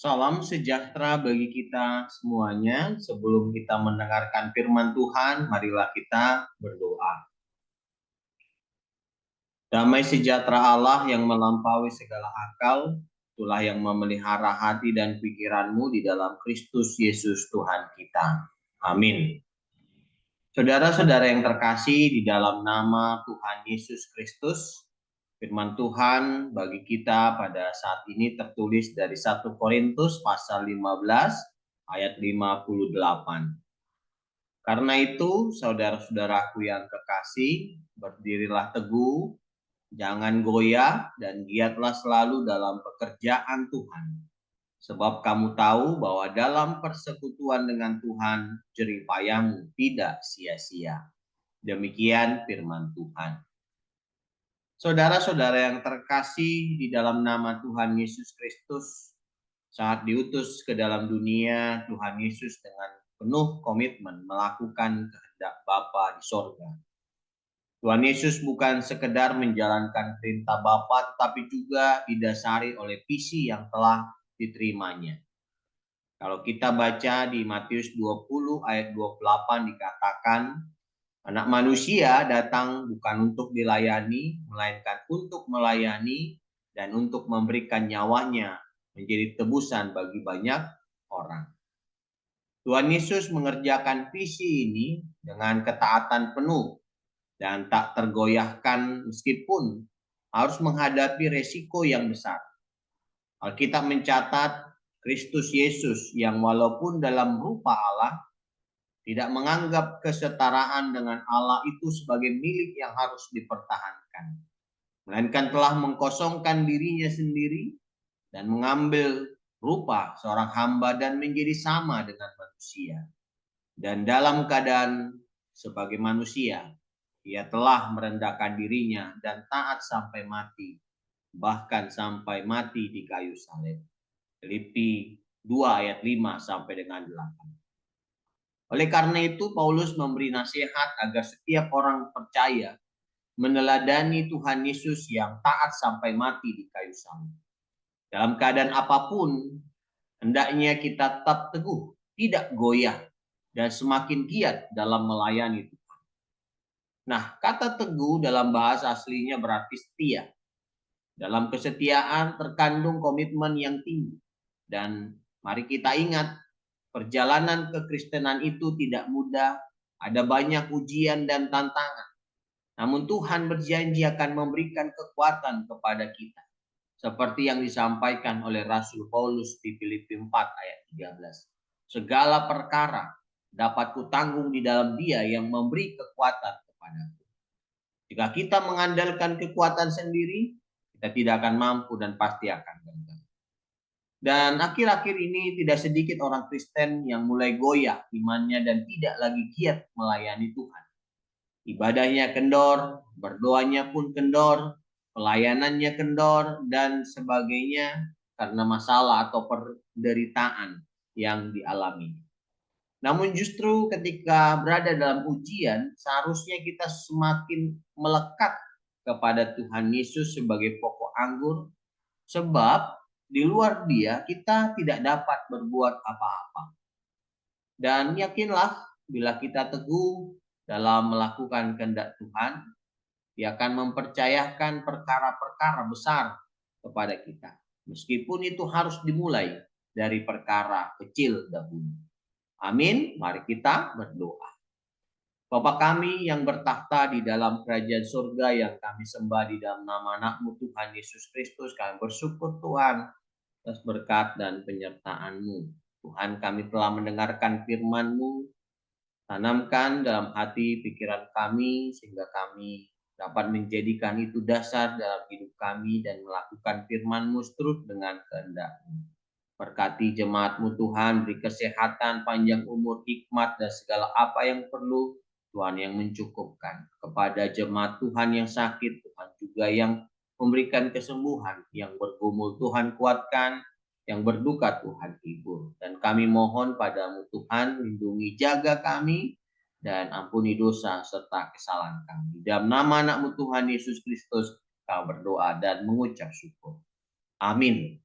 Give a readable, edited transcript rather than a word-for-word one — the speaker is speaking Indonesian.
Salam sejahtera bagi kita semuanya. Sebelum kita mendengarkan firman Tuhan, marilah kita berdoa. Damai sejahtera Allah yang melampaui segala akal, itulah yang memelihara hati dan pikiranmu di dalam Kristus Yesus Tuhan kita. Amin. Saudara-saudara yang terkasih di dalam nama Tuhan Yesus Kristus, firman Tuhan bagi kita pada saat ini tertulis dari 1 Korintus pasal 15 ayat 58. Karena itu, saudara-saudaraku yang kekasih, berdirilah teguh, jangan goyah, dan giatlah selalu dalam pekerjaan Tuhan. Sebab kamu tahu bahwa dalam persekutuan dengan Tuhan, jerih payahmu tidak sia-sia. Demikian firman Tuhan. Saudara-saudara yang terkasih di dalam nama Tuhan Yesus Kristus, saat diutus ke dalam dunia, Tuhan Yesus dengan penuh komitmen melakukan kehendak Bapa di sorga. Tuhan Yesus bukan sekedar menjalankan perintah Bapa, tetapi juga didasari oleh visi yang telah diterimanya. Kalau kita baca di Matius 20 ayat 28 dikatakan, Anak manusia datang bukan untuk dilayani, melainkan untuk melayani dan untuk memberikan nyawanya menjadi tebusan bagi banyak orang. Tuhan Yesus mengerjakan visi ini dengan ketaatan penuh dan tak tergoyahkan meskipun harus menghadapi resiko yang besar. Alkitab mencatat Kristus Yesus yang walaupun dalam rupa Allah, tidak menganggap kesetaraan dengan Allah itu sebagai milik yang harus dipertahankan, melainkan telah mengkosongkan dirinya sendiri dan mengambil rupa seorang hamba dan menjadi sama dengan manusia. Dan dalam keadaan sebagai manusia, ia telah merendahkan dirinya dan taat sampai mati, bahkan sampai mati di kayu salib. Filipi 2 ayat 5 sampai dengan 8. Oleh karena itu, Paulus memberi nasihat agar setiap orang percaya meneladani Tuhan Yesus yang taat sampai mati di kayu salib. Dalam keadaan apapun, hendaknya kita tetap teguh, tidak goyah, dan semakin giat dalam melayani Tuhan. Nah, kata teguh dalam bahasa aslinya berarti setia. Dalam kesetiaan terkandung komitmen yang tinggi. Dan mari kita ingat, perjalanan kekristenan itu tidak mudah, ada banyak ujian dan tantangan. Namun Tuhan berjanji akan memberikan kekuatan kepada kita. Seperti yang disampaikan oleh Rasul Paulus di Filipi 4 ayat 13. Segala perkara dapat kutanggung di dalam Dia yang memberi kekuatan kepadaku. Jika kita mengandalkan kekuatan sendiri, kita tidak akan mampu dan pasti akan gagal. Dan akhir-akhir ini tidak sedikit orang Kristen yang mulai goyah imannya dan tidak lagi giat melayani Tuhan. Ibadahnya kendor, berdoanya pun kendor, pelayanannya kendor, dan sebagainya karena masalah atau penderitaan yang dialami. Namun justru ketika berada dalam ujian, seharusnya kita semakin melekat kepada Tuhan Yesus sebagai pokok anggur, sebab di luar Dia kita tidak dapat berbuat apa-apa. Dan yakinlah bila kita teguh dalam melakukan kehendak Tuhan, Dia akan mempercayakan perkara-perkara besar kepada kita. Meskipun itu harus dimulai dari perkara kecil dahulu. Amin. Mari kita berdoa. Bapa kami yang bertakhta di dalam kerajaan surga yang kami sembah di dalam nama anak-Mu Tuhan Yesus Kristus, kami bersyukur Tuhan atas berkat dan penyertaan-Mu. Tuhan, kami telah mendengarkan firman-Mu, tanamkan dalam hati pikiran kami sehingga kami dapat menjadikan itu dasar dalam hidup kami dan melakukan firman-Mu seturut dengan kehendak-Mu. Berkati jemaat-Mu Tuhan, beri kesehatan, panjang umur, hikmat, dan segala apa yang perlu Tuhan yang mencukupkan. Kepada jemaat Tuhan yang sakit, Tuhan juga yang memberikan kesembuhan, yang bergumul Tuhan kuatkan, yang berduka Tuhan hibur. Dan kami mohon padamu Tuhan, lindungi jaga kami, dan ampuni dosa serta kesalahan kami. Dalam nama anak-Mu Tuhan Yesus Kristus, kami berdoa dan mengucap syukur. Amin.